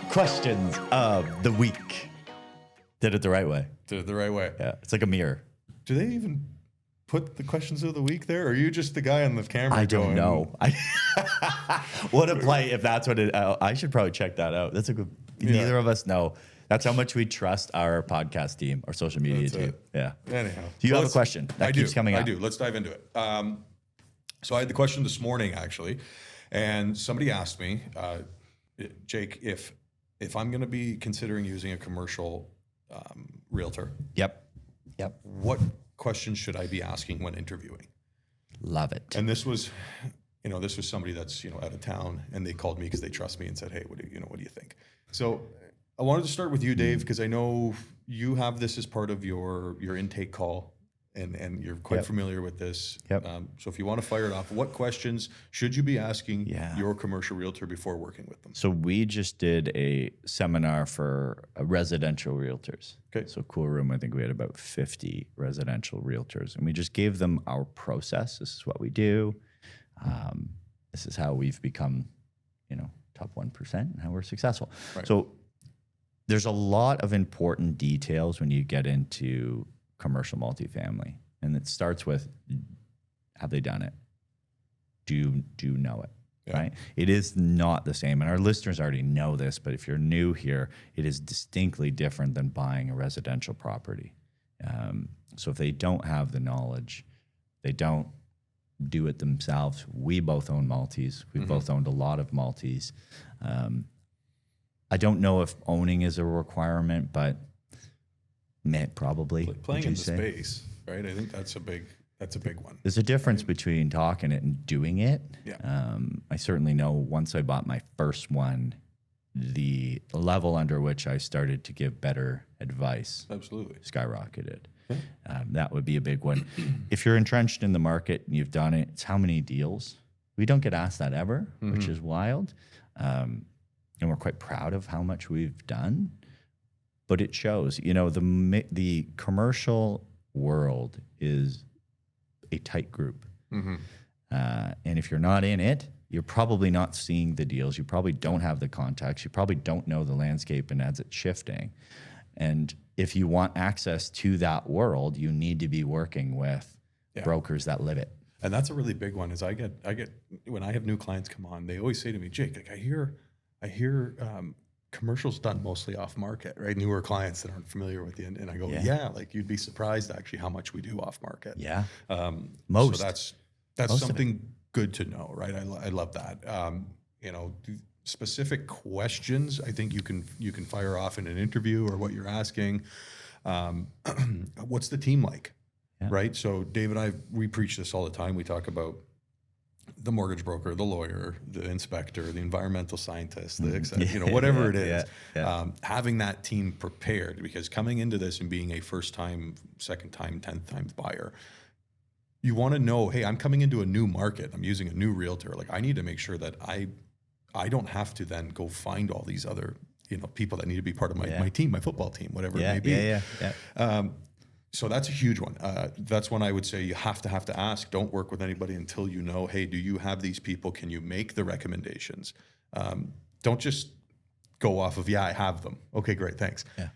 Questions of the week. Did it the right way. Did it the right way. Yeah, it's like a mirror. Do they even put the questions of the week there? Or are you just the guy on the camera? I don't know. What a play if that's what it. I should probably check that out. That's a good. Neither of us know. That's how much we trust our podcast team, our social media team. Yeah. Anyhow, Do you have a question that keeps coming up? I do. Let's dive into it. So I had the question this morning actually, and somebody asked me, Jake, if I'm going to be considering using a commercial realtor, Yep. what questions should I be asking when interviewing? Love it. And this was somebody that's out of town, and they called me because they trust me and said, hey, what do you think? So I wanted to start with you, Dave, because I know you have this as part of your intake call, and you're quite familiar with this. Yep. So if you want to fire it off, what questions should you be asking Yeah. your commercial realtor before working with them? So we just did a seminar for residential realtors. Okay. So cool room. I think we had about 50 residential realtors, and we just gave them our process. This is what we do. This is how we've become, top 1% and how we're successful. Right. So there's a lot of important details when you get into commercial multifamily, and it starts with, have they done it? Do you know it? Yeah. Right? It is not the same, and our listeners already know this, but if you're new here, it is distinctly different than buying a residential property. So if they don't have the knowledge, they don't do it themselves. We both own multis. We've both owned a lot of multis. I don't know if owning is a requirement, but probably. Playing in the space, right? I think that's a big one. There's a difference between talking it and doing it. Yeah. I certainly know once I bought my first one, the level under which I started to give better advice Absolutely. skyrocketed. That would be a big one. If you're entrenched in the market and you've done it, it's how many deals? We don't get asked that ever, which is wild. And we're quite proud of how much we've done. But it shows, the commercial world is a tight group. And if you're not in it, you're probably not seeing the deals. You probably don't have the contacts. You probably don't know the landscape and as it's shifting. And if you want access to that world, you need to be working with brokers that live it. And that's a really big one. Is I get when I have new clients come on, they always say to me, Jake, like I hear commercials done mostly off market, right? Newer clients that aren't familiar with the, and I go, like you'd be surprised actually how much we do off market. Yeah. So that's something good to know, right? I love that. Specific questions I think you can fire off in an interview or what you're asking. What's the team like? Yeah. Right? So Dave and we preach this all the time. We talk about the mortgage broker, the lawyer, the inspector, the environmental scientist, the whatever it is. Having that team prepared, because coming into this and being a first time, second time, 10th time buyer, you want to know, hey, I'm coming into a new market. I'm using a new realtor. Like I need to make sure that I don't have to then go find all these other people that need to be part of my team, my football team, whatever it may be. So that's a huge one. That's one I would say you have to ask. Don't work with anybody until you know, hey, do you have these people? Can you make the recommendations? Don't just go off of, I have them. Okay, great, thanks. Yeah.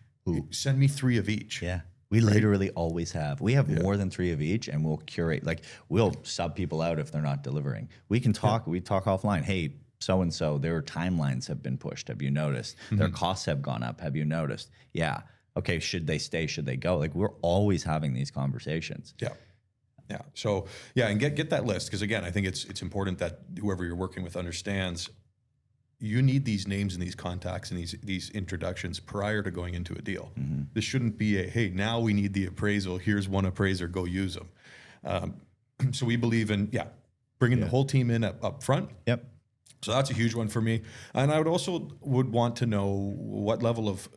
Send me 3 of each. Yeah. We literally always have. We have more than 3 of each, and we'll curate. Like we'll sub people out if they're not delivering. We can talk. We talk offline. Hey, so-and-so, their timelines have been pushed. Have you noticed? Their costs have gone up. Have you noticed? Yeah. Okay, should they stay? Should they go? Like we're always having these conversations. Yeah. So and get that list, because again, I think it's important that whoever you're working with understands you need these names and these contacts and these introductions prior to going into a deal. This shouldn't be hey, now we need the appraisal. Here's one appraiser. Go use them. So we believe in bringing the whole team in up front. Yep. So that's a huge one for me. And I would want to know what level of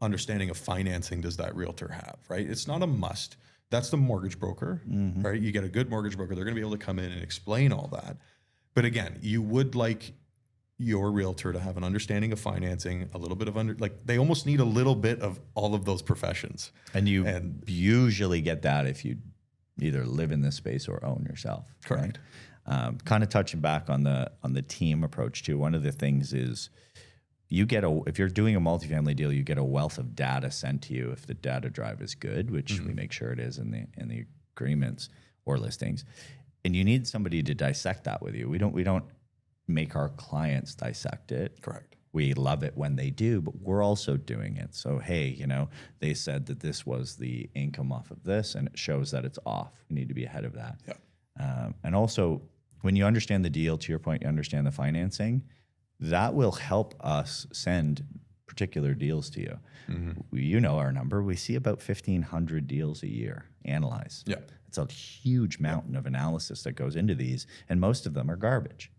understanding of financing does that realtor have, right? It's not a must. That's the mortgage broker, right? You get a good mortgage broker. They're going to be able to come in and explain all that. But again, you would like your realtor to have an understanding of financing, a little bit of they almost need a little bit of all of those professions. And you usually get that if you either live in this space or own yourself. Correct. Right? Kind of touching back on the team approach too. One of the things is, if you're doing a multifamily deal, you get a wealth of data sent to you if the data drive is good, which we make sure it is in the agreements or listings. And you need somebody to dissect that with you. We don't make our clients dissect it. Correct. We love it when they do, but we're also doing it. So, hey, they said that this was the income off of this, and it shows that it's off. We need to be ahead of that. Yeah. And also, when you understand the deal, to your point, you understand the financing, that will help us send particular deals to you. Our number. We see about 1,500 deals a year analyze. Yeah. It's a huge mountain of analysis that goes into these, and most of them are garbage.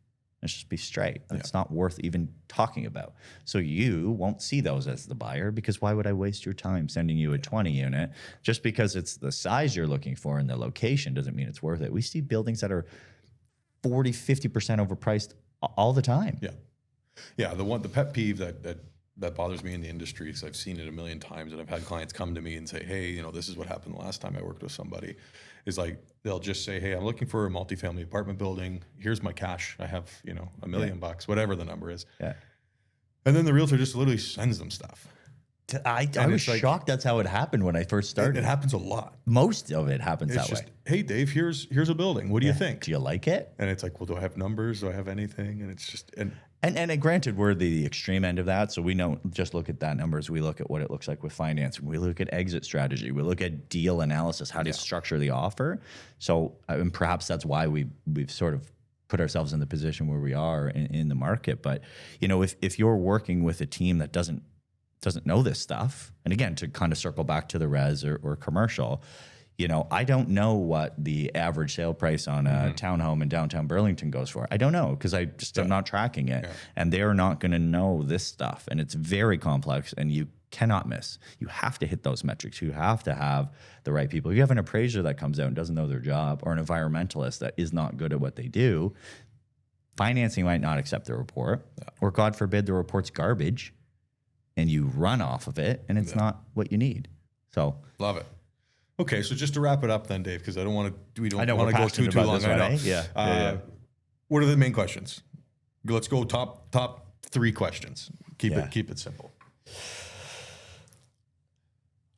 Let's just be straight. It's not worth even talking about. So you won't see those as the buyer, because why would I waste your time sending you a 20 unit? Just because it's the size you're looking for and the location doesn't mean it's worth it. We see buildings that are 40, 50% overpriced all the time. Yeah. Yeah. The pet peeve that bothers me in the industry is I've seen it a million times, and I've had clients come to me and say, hey, this is what happened the last time I worked with somebody, is like, they'll just say, hey, I'm looking for a multifamily apartment building. Here's my cash. I have, $1 million bucks, whatever the number is. Yeah. And then the realtor just literally sends them stuff. I was shocked that's how it happened when I first started. It happens a lot. Most of it happens that way. Hey, Dave, here's a building. What do you think? Do you like it? And it's like, well, do I have numbers? Do I have anything? And it's just... And granted, we're the extreme end of that, so we don't just look at that numbers. We look at what it looks like with financing. We look at exit strategy. We look at deal analysis, how to structure the offer. So and perhaps that's why we've sort of put ourselves in the position where we are in the market. But if you're working with a team that doesn't know this stuff, and again, to kind of circle back to the res or commercial, I don't know what the average sale price on a townhome in downtown Burlington goes for. I don't know, because I just am not tracking it. Yeah. And they're not going to know this stuff. And it's very complex, and you cannot miss. You have to hit those metrics. You have to have the right people. If you have an appraiser that comes out and doesn't know their job, or an environmentalist that is not good at what they do, financing might not accept the report, or God forbid the report's garbage, and you run off of it, and it's not what you need. So love it. Okay, so just to wrap it up then, Dave, because we don't want to go too long. I know. Yeah. What are the main questions? Let's go top 3 questions. Keep it simple.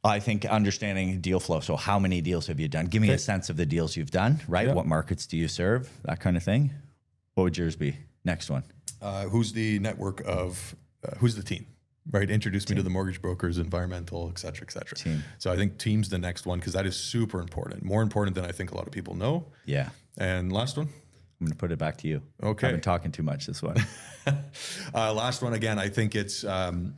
I think understanding deal flow. So how many deals have you done? Give me a sense of the deals you've done, right? Yeah. What markets do you serve? That kind of thing. What would yours be? Next one. Who's the network of, who's the team? Right, introduce me to the mortgage brokers, environmental, et cetera, et cetera. Team. So I think team's the next one, because that is super important, more important than I think a lot of people know. Yeah. And last one? I'm going to put it back to you. Okay. I've been talking too much this one. Last one, again, I think it's having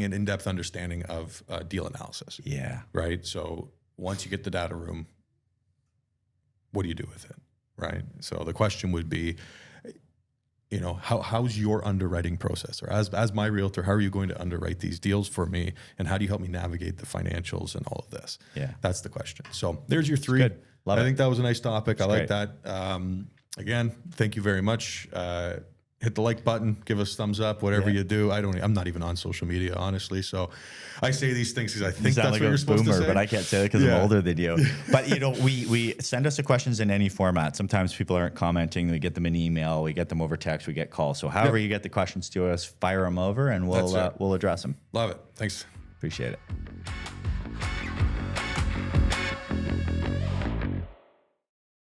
an in-depth understanding of deal analysis. Yeah. Right? So once you get the data room, what do you do with it? Right? So the question would be, how's your underwriting process? Or as my realtor, how are you going to underwrite these deals for me? And how do you help me navigate the financials and all of this? Yeah. That's the question. So there's your 3. Good. Love I it. think that was a nice topic. That's I like great. that. Again, thank you very much. Hit the like button, give us thumbs up, whatever you do. I'm not even on social media, honestly. So I say these things because I think that's what you're supposed to say. But I can't say it because I'm older than you. But we send us the questions in any format. Sometimes people aren't commenting. We get them in email. We get them over text. We get calls. So however you get the questions to us, fire them over, and we'll address them. Love it. Thanks. Appreciate it.